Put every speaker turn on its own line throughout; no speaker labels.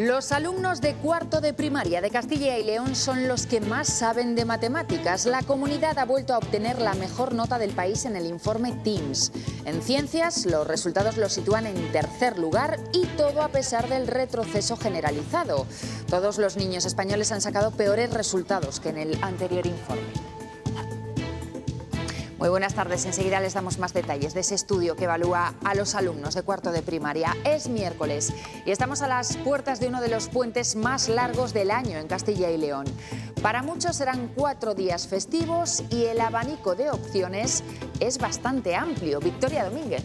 Los alumnos de cuarto de primaria de Castilla y León son los que más saben de matemáticas. La comunidad ha vuelto a obtener la mejor nota del país en el informe TIMSS. En ciencias, los resultados los sitúan en tercer lugar y todo a pesar del retroceso generalizado. Todos los niños españoles han sacado peores resultados que en el anterior informe. Muy buenas tardes. Enseguida les damos más detalles de ese estudio que evalúa a los alumnos de cuarto de primaria. Es miércoles y estamos a las puertas de uno de los puentes más largos del año en Castilla y León. Para muchos serán 4 días festivos y el abanico de opciones es bastante amplio. Victoria Domínguez.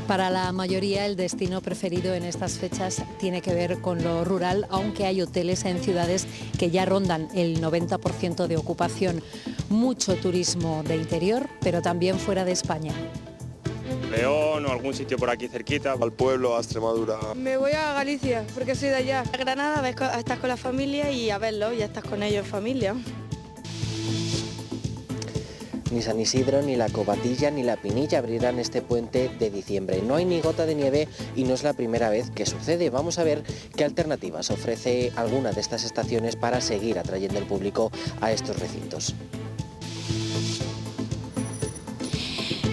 Para la mayoría el destino preferido en estas fechas tiene que ver con lo rural, aunque hay hoteles en ciudades que ya rondan el 90% de ocupación. Mucho turismo de interior, pero también fuera de España.
León o algún sitio por aquí cerquita.
Al pueblo, a Extremadura.
Me voy a Galicia porque soy de allá. A Granada a estar con la familia y a verlo, ya estás con ellos en familia.
Ni San Isidro, ni la Covatilla, ni la Pinilla abrirán este puente de diciembre. No hay ni gota de nieve y no es la primera vez que sucede. Vamos a ver qué alternativas ofrece alguna de estas estaciones para seguir atrayendo al público a estos recintos.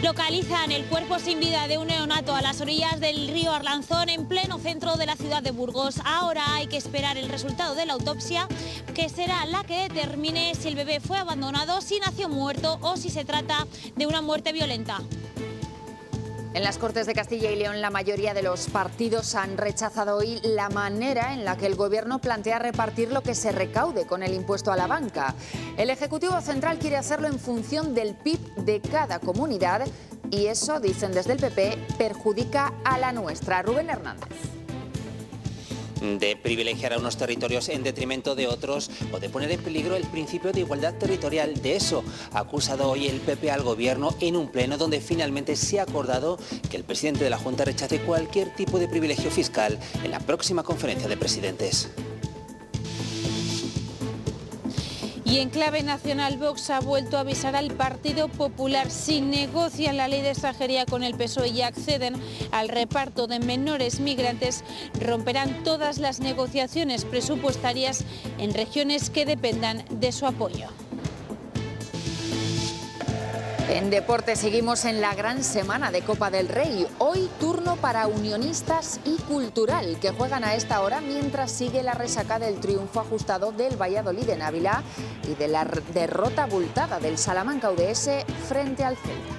Localizan el cuerpo sin vida de un neonato a las orillas del río Arlanzón, en pleno centro de la ciudad de Burgos. Ahora hay que esperar el resultado de la autopsia, que será la que determine si el bebé fue abandonado, si nació muerto o si se trata de una muerte violenta.
En las Cortes de Castilla y León, la mayoría de los partidos han rechazado hoy la manera en la que el Gobierno plantea repartir lo que se recaude con el impuesto a la banca. El Ejecutivo Central quiere hacerlo en función del PIB de cada comunidad y eso, dicen desde el PP, perjudica a la nuestra. Rubén Hernández.
De privilegiar a unos territorios en detrimento de otros o de poner en peligro el principio de igualdad territorial. De eso ha acusado hoy el PP al Gobierno en un pleno donde finalmente se ha acordado que el presidente de la Junta rechace cualquier tipo de privilegio fiscal en la próxima conferencia de presidentes.
Y en clave nacional, Vox ha vuelto a avisar al Partido Popular: si negocian la ley de extranjería con el PSOE y acceden al reparto de menores migrantes, romperán todas las negociaciones presupuestarias en regiones que dependan de su apoyo.
En deporte seguimos en la gran semana de Copa del Rey. Hoy turno para Unionistas y Cultural, que juegan a esta hora mientras sigue la resaca del triunfo ajustado del Valladolid en Ávila y de la derrota abultada del Salamanca UDS frente al Celta.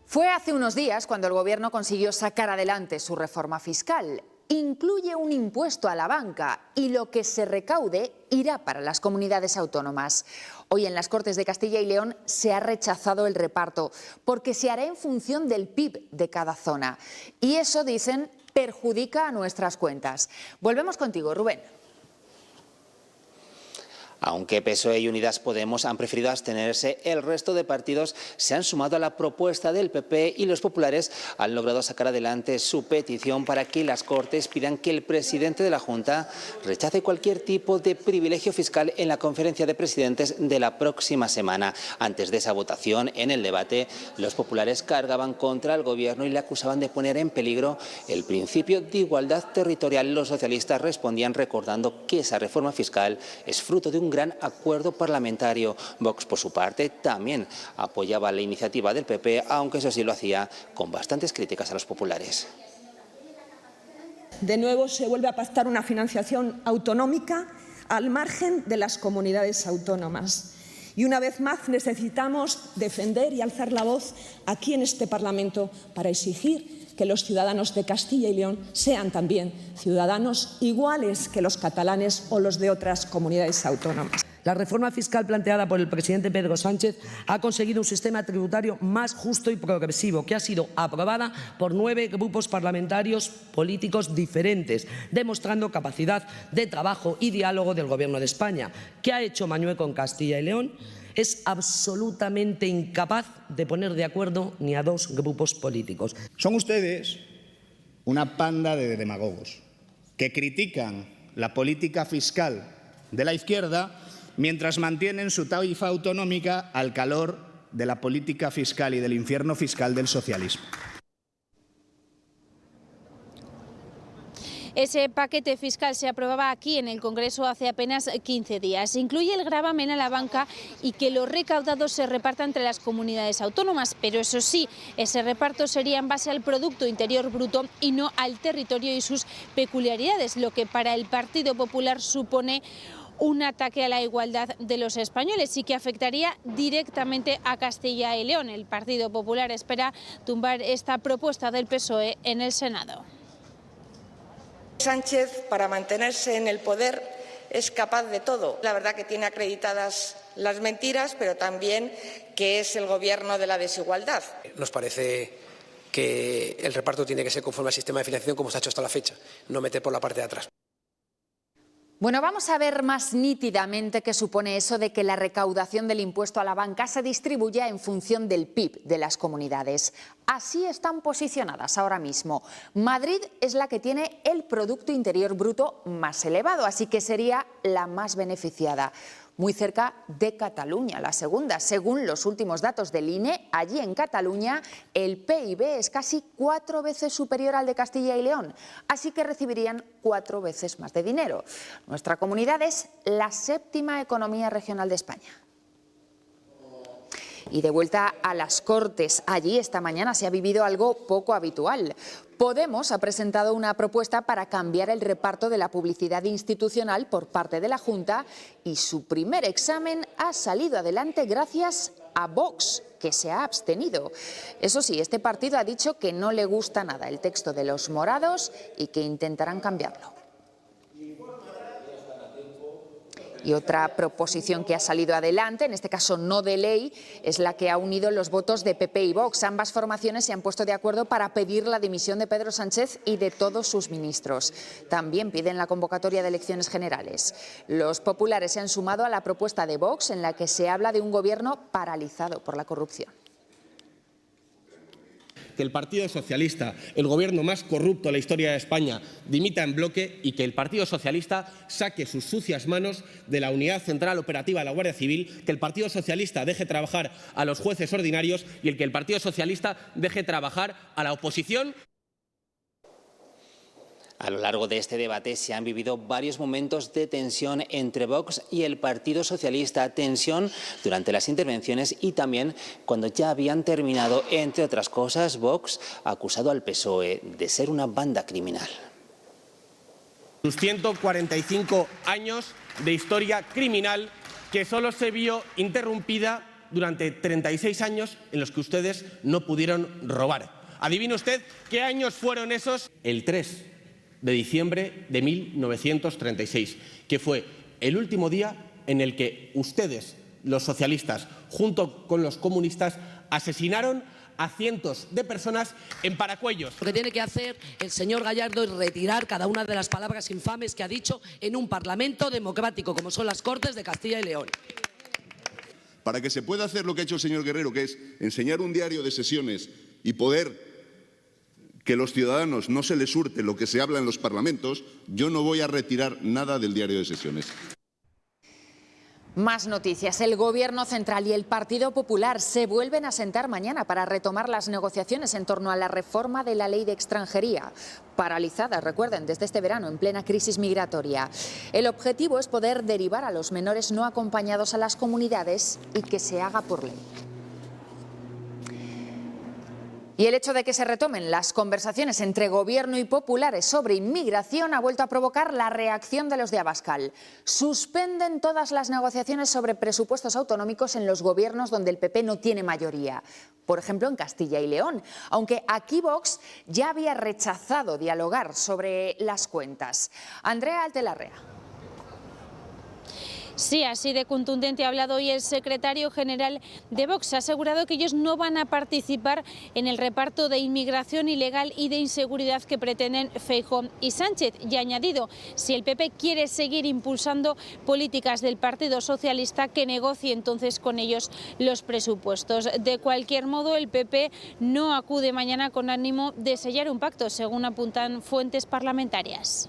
Fue hace unos días cuando el Gobierno consiguió sacar adelante su reforma fiscal. Incluye un impuesto a la banca y lo que se recaude irá para las comunidades autónomas. Hoy en las Cortes de Castilla y León se ha rechazado el reparto porque se hará en función del PIB de cada zona. Y eso, dicen, perjudica a nuestras cuentas. Volvemos contigo, Rubén.
Aunque PSOE y Unidas Podemos han preferido abstenerse, el resto de partidos se han sumado a la propuesta del PP y los populares han logrado sacar adelante su petición para que las Cortes pidan que el presidente de la Junta rechace cualquier tipo de privilegio fiscal en la conferencia de presidentes de la próxima semana. Antes de esa votación, en el debate, los populares cargaban contra el Gobierno y le acusaban de poner en peligro el principio de igualdad territorial. Los socialistas respondían recordando que esa reforma fiscal es fruto de un gran acuerdo parlamentario. Vox, por su parte, también apoyaba la iniciativa del PP, aunque eso sí lo hacía con bastantes críticas a los populares.
De nuevo se vuelve a pactar una financiación autonómica al margen de las comunidades autónomas. Y una vez más necesitamos defender y alzar la voz aquí en este Parlamento para exigir que los ciudadanos de Castilla y León sean también ciudadanos iguales que los catalanes o los de otras comunidades autónomas.
La reforma fiscal planteada por el presidente Pedro Sánchez ha conseguido un sistema tributario más justo y progresivo, que ha sido aprobada por 9 grupos parlamentarios políticos diferentes, demostrando capacidad de trabajo y diálogo del Gobierno de España. ¿Qué ha hecho Mañueco en Castilla y León? Es absolutamente incapaz de poner de acuerdo ni a 2 grupos políticos.
Son ustedes una panda de demagogos que critican la política fiscal de la izquierda mientras mantienen su tarifa autonómica al calor de la política fiscal y del infierno fiscal del socialismo.
Ese paquete fiscal se aprobaba aquí en el Congreso hace apenas 15 días. Incluye el gravamen a la banca y que lo recaudado se reparta entre las comunidades autónomas, pero eso sí, ese reparto sería en base al Producto Interior Bruto y no al territorio y sus peculiaridades, lo que para el Partido Popular supone un ataque a la igualdad de los españoles y que afectaría directamente a Castilla y León. El Partido Popular espera tumbar esta propuesta del PSOE en el Senado.
Sánchez, para mantenerse en el poder, es capaz de todo. La verdad que tiene acreditadas las mentiras, pero también que es el gobierno de la desigualdad.
Nos parece que el reparto tiene que ser conforme al sistema de financiación como se ha hecho hasta la fecha, no meter por la parte de atrás.
Bueno, vamos a ver más nítidamente qué supone eso de que la recaudación del impuesto a la banca se distribuya en función del PIB de las comunidades. Así están posicionadas ahora mismo. Madrid es la que tiene el Producto Interior Bruto más elevado, así que sería la más beneficiada. Muy cerca de Cataluña, la segunda. Según los últimos datos del INE, allí en Cataluña el PIB es casi 4 veces superior al de Castilla y León, así que recibirían 4 veces más de dinero. Nuestra comunidad es la 7ª economía regional de España. Y de vuelta a las Cortes, allí esta mañana se ha vivido algo poco habitual. Podemos ha presentado una propuesta para cambiar el reparto de la publicidad institucional por parte de la Junta y su primer examen ha salido adelante gracias a Vox, que se ha abstenido. Eso sí, este partido ha dicho que no le gusta nada el texto de los morados y que intentarán cambiarlo. Y otra proposición que ha salido adelante, en este caso no de ley, es la que ha unido los votos de PP y Vox. Ambas formaciones se han puesto de acuerdo para pedir la dimisión de Pedro Sánchez y de todos sus ministros. También piden la convocatoria de elecciones generales. Los populares se han sumado a la propuesta de Vox, en la que se habla de un gobierno paralizado por la corrupción.
Que el Partido Socialista, el gobierno más corrupto de la historia de España, dimita en bloque y que el Partido Socialista saque sus sucias manos de la Unidad Central Operativa de la Guardia Civil, que el Partido Socialista deje trabajar a los jueces ordinarios y que el Partido Socialista deje trabajar a la oposición.
A lo largo de este debate se han vivido varios momentos de tensión entre Vox y el Partido Socialista, tensión durante las intervenciones y también cuando ya habían terminado. Entre otras cosas, Vox ha acusado al PSOE de ser una banda criminal.
Sus 145 años de historia criminal que solo se vio interrumpida durante 36 años en los que ustedes no pudieron robar. ¿Adivina usted qué años fueron esos? El 3 de diciembre de 1936, que fue el último día en el que ustedes, los socialistas, junto con los comunistas, asesinaron a cientos de personas en Paracuellos.
Lo que tiene que hacer el señor Gallardo es retirar cada una de las palabras infames que ha dicho en un parlamento democrático, como son las Cortes de Castilla y León.
Para que se pueda hacer lo que ha hecho el señor Guerrero, que es enseñar un diario de sesiones y poder que los ciudadanos no se les hurte lo que se habla en los parlamentos, yo no voy a retirar nada del diario de sesiones.
Más noticias. El Gobierno central y el Partido Popular se vuelven a sentar mañana para retomar las negociaciones en torno a la reforma de la ley de extranjería, paralizadas, recuerden, desde este verano en plena crisis migratoria. El objetivo es poder derivar a los menores no acompañados a las comunidades y que se haga por ley. Y el hecho de que se retomen las conversaciones entre Gobierno y populares sobre inmigración ha vuelto a provocar la reacción de los de Abascal. Suspenden todas las negociaciones sobre presupuestos autonómicos en los gobiernos donde el PP no tiene mayoría. Por ejemplo, en Castilla y León, aunque aquí Vox ya había rechazado dialogar sobre las cuentas. Andrea Altelarrea.
Sí, así de contundente ha hablado hoy el secretario general de Vox. Ha asegurado que ellos no van a participar en el reparto de inmigración ilegal y de inseguridad que pretenden Feijóo y Sánchez. Y ha añadido, si el PP quiere seguir impulsando políticas del Partido Socialista, que negocie entonces con ellos los presupuestos. De cualquier modo, el PP no acude mañana con ánimo de sellar un pacto, según apuntan fuentes parlamentarias.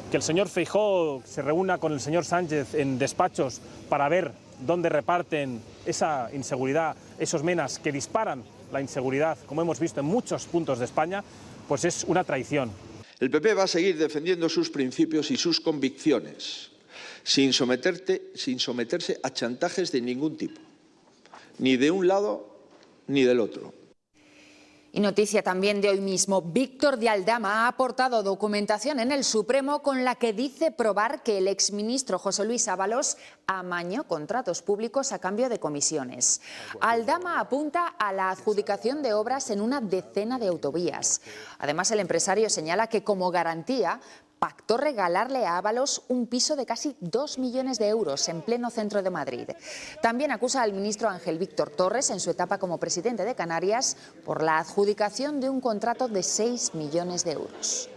Que el señor Feijóo se reúna con el señor Sánchez en despachos para ver donde reparten esa inseguridad, esos menas que disparan la inseguridad, como hemos visto en muchos puntos de España, pues es una traición.
El PP va a seguir defendiendo sus principios y sus convicciones, sin someterse a chantajes de ningún tipo, ni de un lado ni del otro.
Y noticia también de hoy mismo, Víctor de Aldama ha aportado documentación en el Supremo con la que dice probar que el exministro José Luis Ábalos amañó contratos públicos a cambio de comisiones. Aldama apunta a la adjudicación de obras en una decena de autovías. Además, el empresario señala que como garantía pactó regalarle a Ábalos un piso de casi 2 millones de euros en pleno centro de Madrid. También acusa al ministro Ángel Víctor Torres, en su etapa como presidente de Canarias, por la adjudicación de un contrato de 6 millones de euros.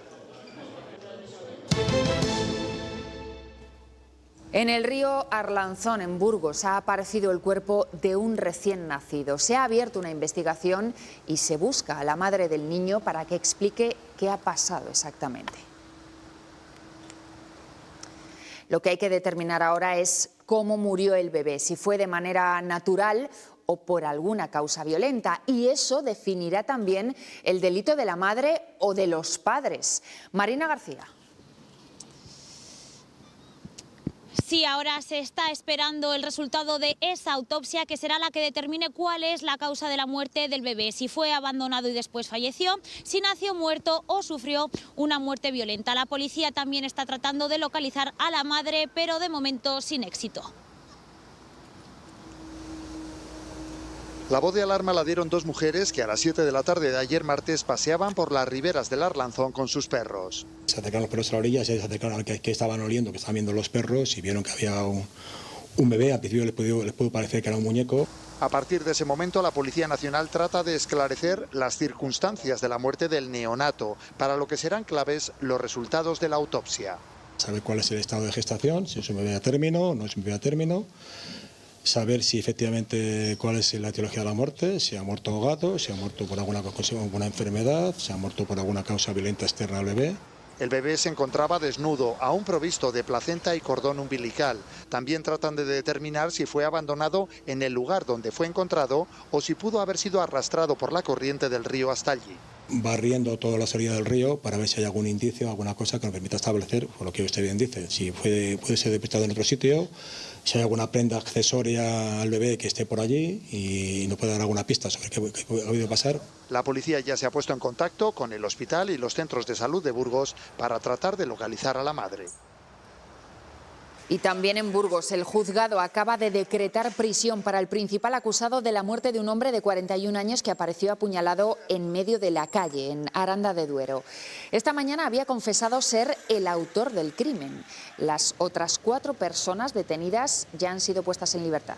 En el río Arlanzón, en Burgos, ha aparecido el cuerpo de un recién nacido. Se ha abierto una investigación y se busca a la madre del niño para que explique qué ha pasado exactamente. Lo que hay que determinar ahora es cómo murió el bebé, si fue de manera natural o por alguna causa violenta. Y eso definirá también el delito de la madre o de los padres. Marina García.
Sí, ahora se está esperando el resultado de esa autopsia, que será la que determine cuál es la causa de la muerte del bebé, si fue abandonado y después falleció, si nació muerto o sufrió una muerte violenta. La policía también está tratando de localizar a la madre, pero de momento sin éxito.
La voz de alarma la dieron dos mujeres que a las 7 de la tarde de ayer martes paseaban por las riberas del Arlanzón con sus perros.
Se acercaron los perros a la orilla, se acercaron al que estaban oliendo, que estaban viendo los perros, y vieron que había un bebé. Al principio les pudo parecer que era un muñeco.
A partir de ese momento, la Policía Nacional trata de esclarecer las circunstancias de la muerte del neonato, para lo que serán claves los resultados de la autopsia.
Saber cuál es el estado de gestación, si es un bebé a término o no es un bebé a término. Saber si efectivamente cuál es la etiología de la muerte, si ha muerto ahogado, si ha muerto por alguna enfermedad, si ha muerto por alguna causa violenta externa al bebé.
El bebé se encontraba desnudo, aún provisto de placenta y cordón umbilical. También tratan de determinar si fue abandonado en el lugar donde fue encontrado o si pudo haber sido arrastrado por la corriente del río hasta allí.
Barriendo toda la orilla del río para ver si hay algún indicio, alguna cosa que nos permita establecer, por lo que usted bien dice, si puede ser despistado en otro sitio, si hay alguna prenda accesoria al bebé que esté por allí y nos puede dar alguna pista sobre qué ha podido pasar.
La policía ya se ha puesto en contacto con el hospital y los centros de salud de Burgos para tratar de localizar a la madre.
Y también en Burgos, el juzgado acaba de decretar prisión para el principal acusado de la muerte de un hombre de 41 años que apareció apuñalado en medio de la calle, en Aranda de Duero. Esta mañana había confesado ser el autor del crimen. Las otras 4 personas detenidas ya han sido puestas en libertad.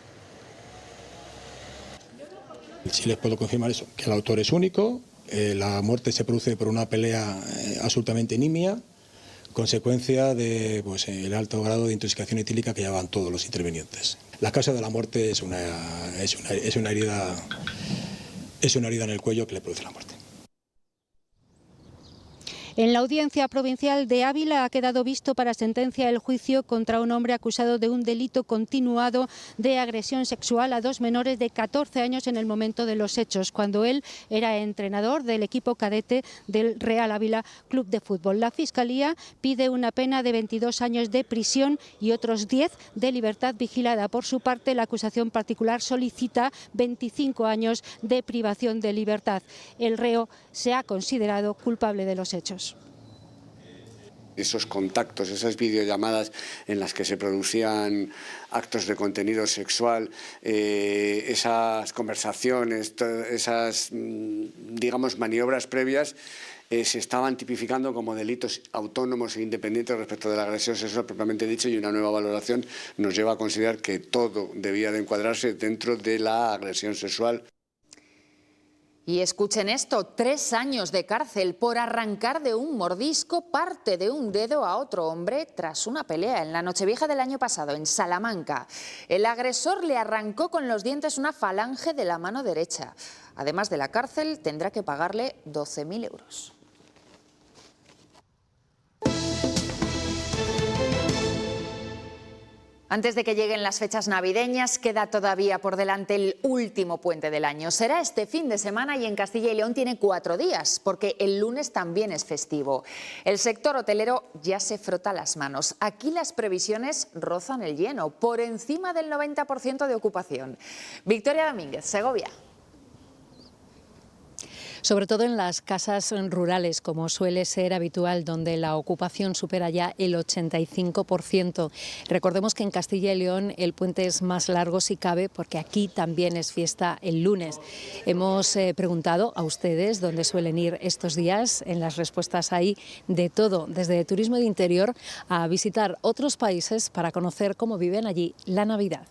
Sí les puedo confirmar eso, que el autor es único, la muerte se produce por una pelea absolutamente nimia, consecuencia de el alto grado de intoxicación etílica que llevaban todos los intervinientes. La causa de la muerte es una herida en el cuello que le produce la muerte.
En la Audiencia Provincial de Ávila ha quedado visto para sentencia el juicio contra un hombre acusado de un delito continuado de agresión sexual a 2 menores de 14 años en el momento de los hechos, cuando él era entrenador del equipo cadete del Real Ávila Club de Fútbol. La Fiscalía pide una pena de 22 años de prisión y otros 10 de libertad vigilada. Por su parte, la acusación particular solicita 25 años de privación de libertad. El reo se ha considerado culpable de los hechos.
Esos contactos, esas videollamadas en las que se producían actos de contenido sexual, esas conversaciones, esas, digamos, maniobras previas, se estaban tipificando como delitos autónomos e independientes respecto de la agresión sexual propiamente dicho, y una nueva valoración nos lleva a considerar que todo debía de encuadrarse dentro de la agresión sexual.
Y escuchen esto, 3 años de cárcel por arrancar de un mordisco parte de un dedo a otro hombre tras una pelea en la Nochevieja del año pasado en Salamanca. El agresor le arrancó con los dientes una falange de la mano derecha. Además de la cárcel, tendrá que pagarle 12.000 euros. Antes de que lleguen las fechas navideñas, queda todavía por delante el último puente del año. Será este fin de semana y en Castilla y León tiene 4 días, porque el lunes también es festivo. El sector hotelero ya se frota las manos. Aquí las previsiones rozan el lleno, por encima del 90% de ocupación. Victoria Domínguez, Segovia.
Sobre todo en las casas rurales, como suele ser habitual, donde la ocupación supera ya el 85%. Recordemos que en Castilla y León el puente es más largo si cabe, porque aquí también es fiesta el lunes. Hemos preguntado a ustedes dónde suelen ir estos días. En las respuestas hay de todo, desde turismo de interior a visitar otros países para conocer cómo viven allí la Navidad.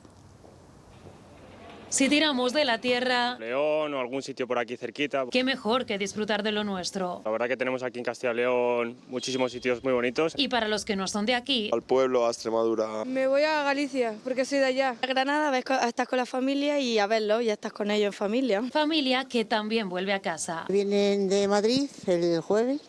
Si tiramos de la tierra,
León o algún sitio por aquí cerquita.
qué mejor que disfrutar de lo nuestro.
La verdad que tenemos aquí en Castilla y León muchísimos sitios muy bonitos.
Y para los que no son de aquí,
al pueblo, a Extremadura.
Me voy a Galicia porque soy de allá. A Granada estás con la familia y a verlo, ya estás con ellos en familia.
Familia que también vuelve a casa.
Vienen de Madrid el jueves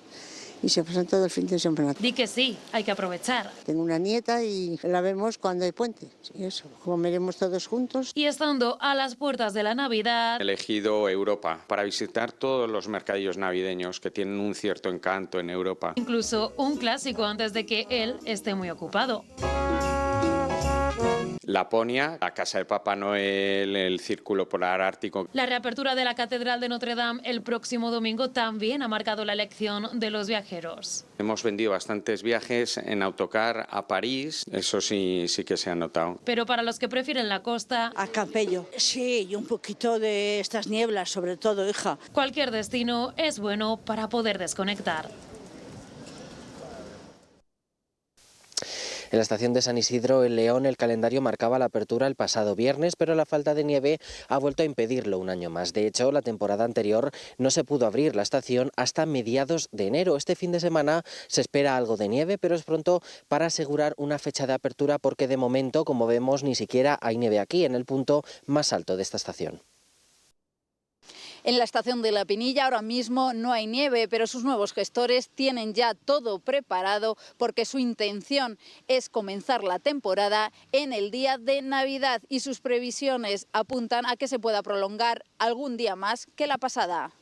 y se pasan todo el fin de semana.
Di que sí, hay que aprovechar.
Tengo una nieta y la vemos cuando hay puente. Y eso, comeremos todos juntos.
Y estando a las puertas de la Navidad,
He elegido Europa para visitar todos los mercadillos navideños que tienen un cierto encanto en Europa.
incluso un clásico antes de que él esté muy ocupado.
Laponia, la casa de Papá Noel, el Círculo Polar Ártico.
La reapertura de la Catedral de Notre Dame el próximo domingo también ha marcado la elección de los viajeros.
Hemos vendido bastantes viajes en autocar a París, eso sí que se ha notado.
Pero para los que prefieren la costa,
A Campello. Sí, y un poquito de estas nieblas, sobre todo, hija.
cualquier destino es bueno para poder desconectar.
En la estación de San Isidro, en León, el calendario marcaba la apertura el pasado viernes, pero la falta de nieve ha vuelto a impedirlo un año más. De hecho, la temporada anterior no se pudo abrir la estación hasta mediados de enero. Este fin de semana se espera algo de nieve, pero es pronto para asegurar una fecha de apertura porque de momento, como vemos, ni siquiera hay nieve aquí, en el punto más alto de esta estación.
En la estación de La Pinilla ahora mismo no hay nieve, pero sus nuevos gestores tienen ya todo preparado porque su intención es comenzar la temporada en el día de Navidad y sus previsiones apuntan a que se pueda prolongar algún día más que la pasada.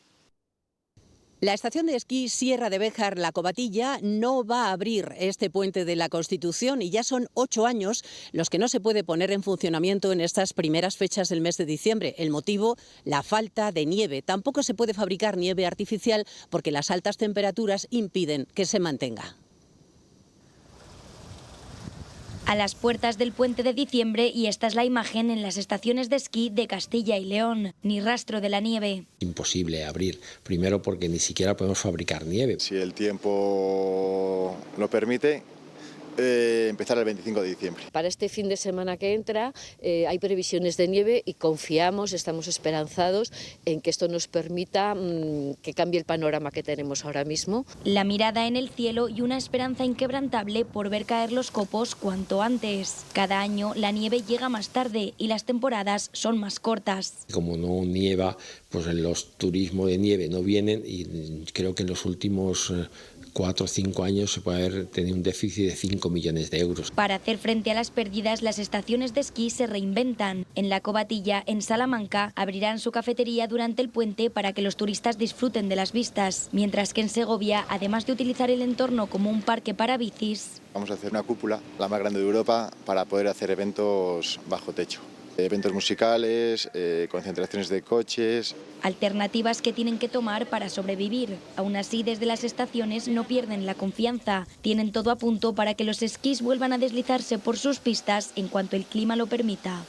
La estación de esquí Sierra de Béjar, La Covatilla, no va a abrir este puente de la Constitución y ya son 8 años los que no se puede poner en funcionamiento en estas primeras fechas del mes de diciembre. El motivo, la falta de nieve. Tampoco se puede fabricar nieve artificial porque las altas temperaturas impiden que se mantenga.
A las puertas del puente de diciembre y esta es la imagen en las estaciones de esquí de Castilla y León. Ni rastro de la nieve.
Imposible abrir, primero porque ni siquiera podemos fabricar nieve.
Si el tiempo lo permite, empezar el 25 de diciembre.
Para este fin de semana que entra hay previsiones de nieve y confiamos, estamos esperanzados en que esto nos permita que cambie el panorama que tenemos ahora mismo.
La mirada en el cielo y una esperanza inquebrantable por ver caer los copos cuanto antes. Cada año la nieve llega más tarde y las temporadas son más cortas.
Como no nieva, pues los turismos de nieve no vienen y creo que en los últimos 4 o 5 años se puede haber tenido un déficit de 5 millones de euros.
Para hacer frente a las pérdidas, las estaciones de esquí se reinventan. En La Covatilla, en Salamanca, abrirán su cafetería durante el puente para que los turistas disfruten de las vistas. Mientras que en Segovia, además de utilizar el entorno como un parque para bicis,
Vamos a hacer una cúpula, la más grande de Europa, para poder hacer eventos bajo techo. Eventos musicales, concentraciones de coches.
alternativas que tienen que tomar para sobrevivir. Aún así, desde las estaciones no pierden la confianza. Tienen todo a punto para que los esquís vuelvan a deslizarse por sus pistas en cuanto el clima lo permita.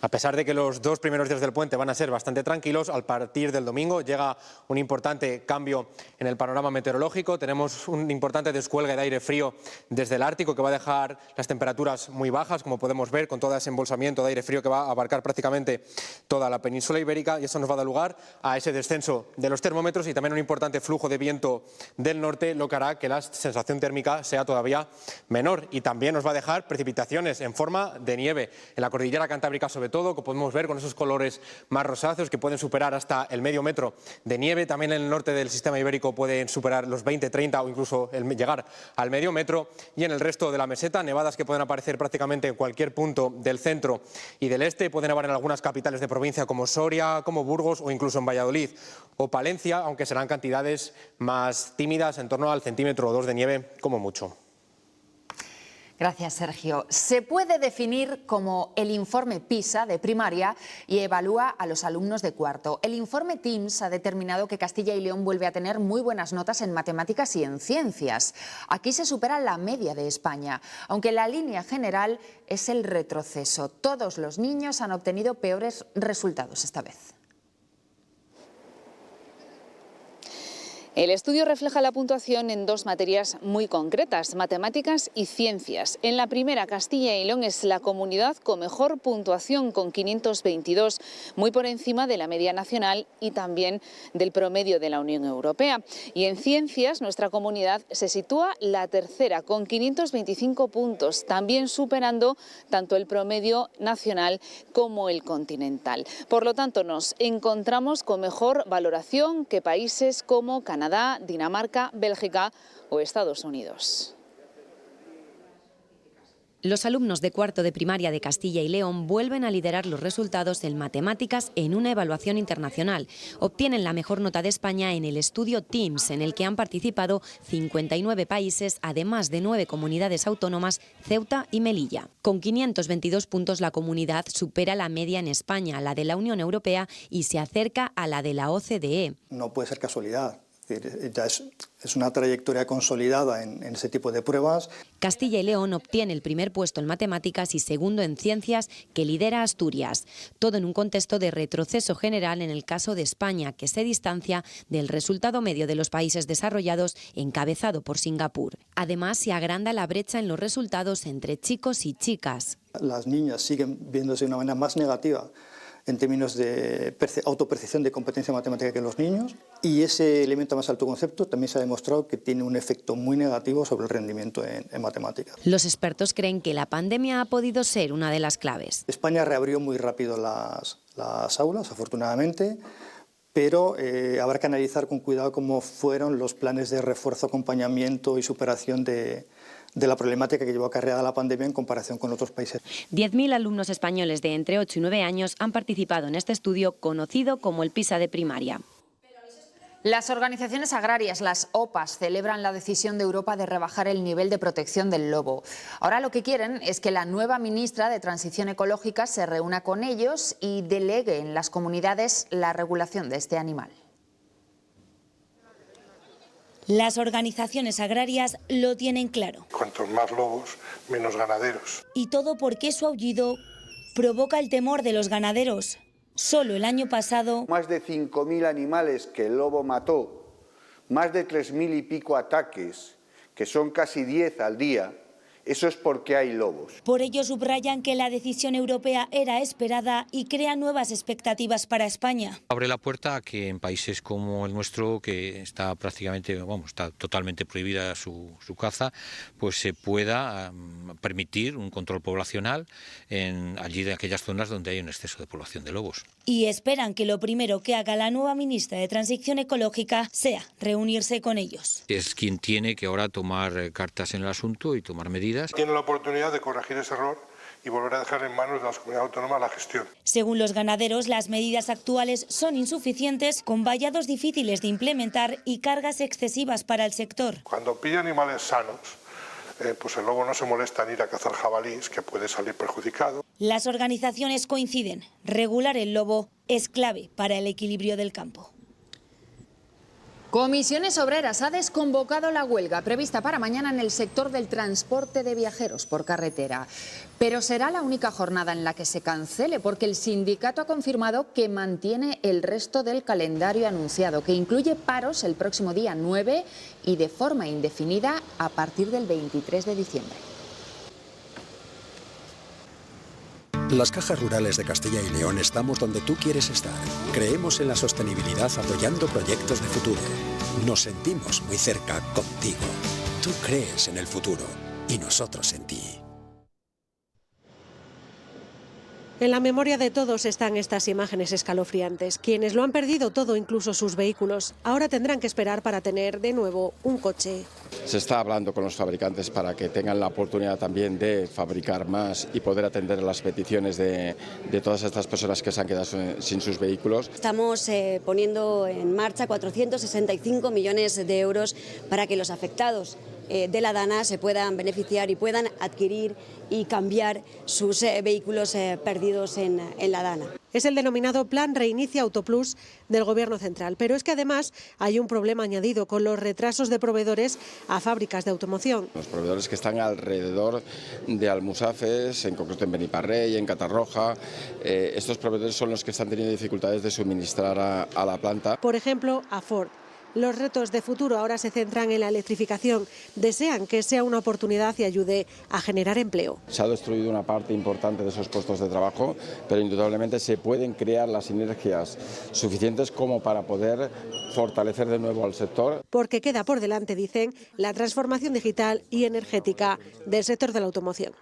A pesar de que los 2 primeros días del puente van a ser bastante tranquilos, a partir del domingo llega un importante cambio en el panorama meteorológico. Tenemos un importante descuelgue de aire frío desde el Ártico que va a dejar las temperaturas muy bajas, como podemos ver, con todo ese embolsamiento de aire frío que va a abarcar prácticamente toda la península ibérica, y eso nos va a dar lugar a ese descenso de los termómetros y también un importante flujo de viento del norte, lo que hará que la sensación térmica sea todavía menor, y también nos va a dejar precipitaciones en forma de nieve en la cordillera cantábrica, sobre todo todo, que podemos ver con esos colores más rosáceos que pueden superar hasta el medio metro de nieve. También en el norte del sistema ibérico pueden superar los 20, 30 o incluso llegar al medio metro. Y en el resto de la meseta, nevadas que pueden aparecer prácticamente en cualquier punto del centro y del este. Pueden nevar en algunas capitales de provincia como Soria, como Burgos o incluso en Valladolid o Palencia, aunque serán cantidades más tímidas, en torno al centímetro o 2 de nieve como mucho.
Gracias, Sergio. Se puede definir como el informe PISA de primaria y evalúa a los alumnos de cuarto. El informe TIMSS ha determinado que Castilla y León vuelve a tener muy buenas notas en matemáticas y en ciencias. Aquí se supera la media de España, aunque la línea general es el retroceso. Todos los niños han obtenido peores resultados esta vez.
El estudio refleja la puntuación en dos materias muy concretas, matemáticas y ciencias. En la primera, Castilla y León es la comunidad con mejor puntuación, con 522, muy por encima de la media nacional y también del promedio de la Unión Europea. Y en ciencias, nuestra comunidad se sitúa la tercera, con 525 puntos, también superando tanto el promedio nacional como el continental. Por lo tanto, nos encontramos con mejor valoración que países como Canadá, Dinamarca, Bélgica o Estados Unidos.
Los alumnos de cuarto de primaria de Castilla y León vuelven a liderar los resultados en matemáticas en una evaluación internacional. Obtienen la mejor nota de España en el estudio TIMSS, en el que han participado 59 países, además de 9 comunidades autónomas, Ceuta y Melilla. Con 522 puntos, la comunidad supera la media en España, la de la Unión Europea, y se acerca a la de la OCDE.
No puede ser casualidad. Ya es una trayectoria consolidada en ese tipo de pruebas.
Castilla y León obtiene el primer puesto en matemáticas y segundo en ciencias, que lidera Asturias. Todo en un contexto de retroceso general en el caso de España, que se distancia del resultado medio de los países desarrollados, encabezado por Singapur. Además, se agranda la brecha en los resultados entre chicos y chicas.
Las niñas siguen viéndose de una manera más negativa en términos de autopercepción de competencia matemática que los niños, y ese elemento más alto concepto también se ha demostrado que tiene un efecto muy negativo sobre el rendimiento en matemáticas.
Los expertos creen que la pandemia ha podido ser una de las claves.
España reabrió muy rápido las aulas, afortunadamente, pero habrá que analizar con cuidado cómo fueron los planes de refuerzo, acompañamiento y superación de la problemática que llevó acarreada la pandemia en comparación con otros países.
10.000 alumnos españoles de entre 8 y 9 años han participado en este estudio conocido como el PISA de primaria.
Las organizaciones agrarias, las OPAs, celebran la decisión de Europa de rebajar el nivel de protección del lobo. Ahora lo que quieren es que la nueva ministra de Transición Ecológica se reúna con ellos y delegue en las comunidades la regulación de este animal.
Las organizaciones agrarias lo tienen claro.
Cuantos más lobos, menos ganaderos.
Y todo porque su aullido provoca el temor de los ganaderos. Solo el año pasado,
más de 5.000 animales que el lobo mató, más de 3.000 y pico ataques, que son casi 10 al día. Eso es porque hay lobos.
Por ello subrayan que la decisión europea era esperada y crea nuevas expectativas para España.
Abre la puerta a que en países como el nuestro, que está prácticamente, está totalmente prohibida su caza, pues se pueda permitir un control poblacional allí de aquellas zonas donde hay un exceso de población de lobos.
Y esperan que lo primero que haga la nueva ministra de Transición Ecológica sea reunirse con ellos.
Es quien tiene que ahora tomar cartas en el asunto y tomar medidas.
Tiene la oportunidad de corregir ese error y volver a dejar en manos de las comunidades autónomas la gestión.
Según los ganaderos, las medidas actuales son insuficientes, con vallados difíciles de implementar y cargas excesivas para el sector.
Cuando pilla animales sanos, pues el lobo no se molesta en ir a cazar jabalíes, que puede salir perjudicado.
Las organizaciones coinciden, regular el lobo es clave para el equilibrio del campo.
Comisiones Obreras ha desconvocado la huelga prevista para mañana en el sector del transporte de viajeros por carretera. Pero será la única jornada en la que se cancele, porque el sindicato ha confirmado que mantiene el resto del calendario anunciado, que incluye paros el próximo día 9 y de forma indefinida a partir del 23 de diciembre.
Las Cajas Rurales de Castilla y León estamos donde tú quieres estar. Creemos en la sostenibilidad apoyando proyectos de futuro. Nos sentimos muy cerca contigo. Tú crees en el futuro y nosotros en ti.
En la memoria de todos están estas imágenes escalofriantes. Quienes lo han perdido todo, incluso sus vehículos, ahora tendrán que esperar para tener de nuevo un coche.
Se está hablando con los fabricantes para que tengan la oportunidad también de fabricar más y poder atender las peticiones de todas estas personas que se han quedado sin sus vehículos.
Estamos poniendo en marcha 465 millones de euros para que los afectados de la Dana se puedan beneficiar y puedan adquirir y cambiar sus vehículos perdidos en la Dana.
Es el denominado Plan Reinicia Autoplus del Gobierno central. Pero es que además hay un problema añadido con los retrasos de proveedores a fábricas de automoción.
Los proveedores que están alrededor de Almusafes, en concreto en Beniparrey, en Catarroja, estos proveedores son los que están teniendo dificultades de suministrar a la planta.
Por ejemplo, a Ford. Los retos de futuro ahora se centran en la electrificación. Desean que sea una oportunidad y ayude a generar empleo.
Se ha destruido una parte importante de esos puestos de trabajo, pero indudablemente se pueden crear las sinergias suficientes como para poder fortalecer de nuevo al sector.
Porque queda por delante, dicen, la transformación digital y energética del sector de la automoción.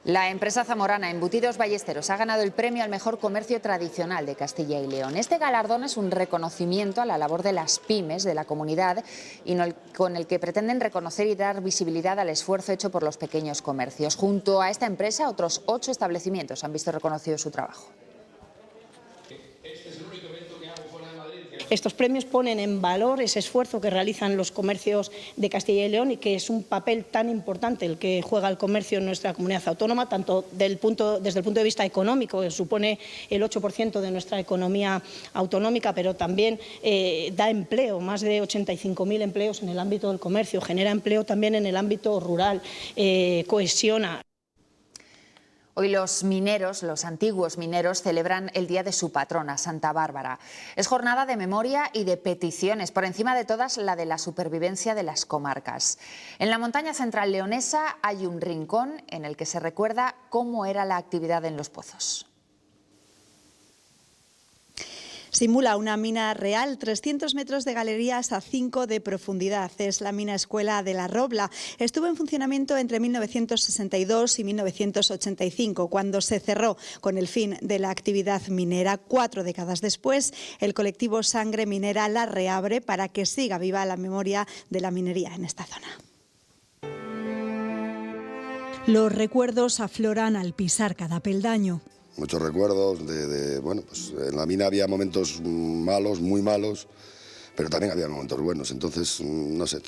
La empresa zamorana Embutidos Ballesteros ha ganado el premio al mejor comercio tradicional de Castilla y León. Este galardón es un reconocimiento a la labor de las pymes de la comunidad y con el que pretenden reconocer y dar visibilidad al esfuerzo hecho por los pequeños comercios. Junto a esta empresa, otros 8 establecimientos han visto reconocido su trabajo.
Estos premios ponen en valor ese esfuerzo que realizan los comercios de Castilla y León y que es un papel tan importante el que juega el comercio en nuestra comunidad autónoma, tanto desde el punto de vista económico, que supone el 8% de nuestra economía autonómica, pero también da empleo, más de 85.000 empleos en el ámbito del comercio, genera empleo también en el ámbito rural, cohesiona.
Hoy los mineros, los antiguos mineros, celebran el día de su patrona, Santa Bárbara. Es jornada de memoria y de peticiones, por encima de todas la de la supervivencia de las comarcas. En la montaña central leonesa hay un rincón en el que se recuerda cómo era la actividad en los pozos.
Simula una mina real, 300 metros de galerías a 5 de profundidad. Es la mina escuela de La Robla. Estuvo en funcionamiento entre 1962 y 1985, cuando se cerró con el fin de la actividad minera. 4 décadas después, el colectivo Sangre Minera la reabre para que siga viva la memoria de la minería en esta zona.
Los recuerdos afloran al pisar cada peldaño.
Muchos recuerdos bueno, pues en la mina había momentos malos, muy malos, pero también había momentos buenos. Entonces, no sé,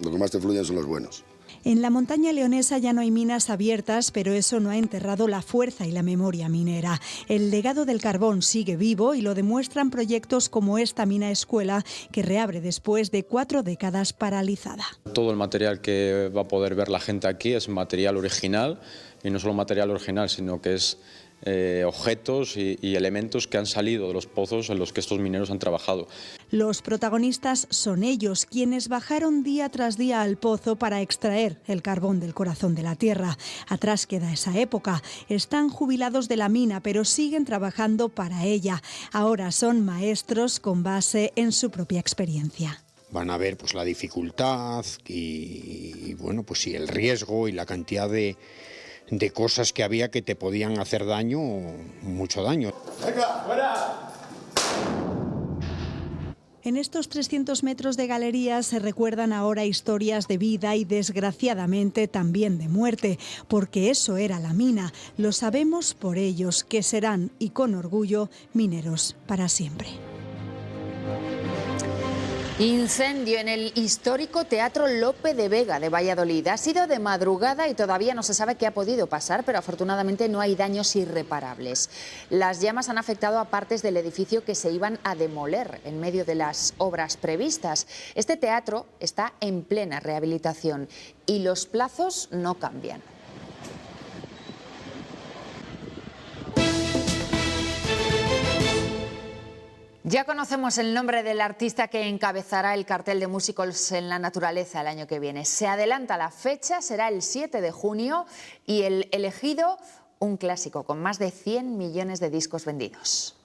lo que más te fluyen son los buenos.
En la montaña leonesa ya no hay minas abiertas, pero eso no ha enterrado la fuerza y la memoria minera. El legado del carbón sigue vivo y lo demuestran proyectos como esta mina escuela, que reabre después de 4 décadas paralizada.
Todo el material que va a poder ver la gente aquí es material original, y no solo material original, sino que es objetos y elementos que han salido de los pozos en los que estos mineros han trabajado.
Los protagonistas son ellos, quienes bajaron día tras día al pozo para extraer el carbón del corazón de la tierra. Atrás queda esa época. Están jubilados de la mina, pero siguen trabajando para ella. Ahora son maestros con base en su propia experiencia.
Van a ver pues la dificultad y bueno, pues sí, el riesgo y la cantidad de cosas que había que te podían hacer daño, mucho daño.
¡Venga, fuera!
En estos 300 metros de galerías se recuerdan ahora historias de vida y desgraciadamente también de muerte, porque eso era la mina. Lo sabemos por ellos, que serán, y con orgullo, mineros para siempre.
Incendio en el histórico Teatro Lope de Vega de Valladolid. Ha sido de madrugada y todavía no se sabe qué ha podido pasar, pero afortunadamente no hay daños irreparables. Las llamas han afectado a partes del edificio que se iban a demoler en medio de las obras previstas. Este teatro está en plena rehabilitación y los plazos no cambian. Ya conocemos el nombre del artista que encabezará el cartel de Musicals en la naturaleza el año que viene. Se adelanta la fecha, será el 7 de junio y el elegido, un clásico con más de 100 millones de discos vendidos.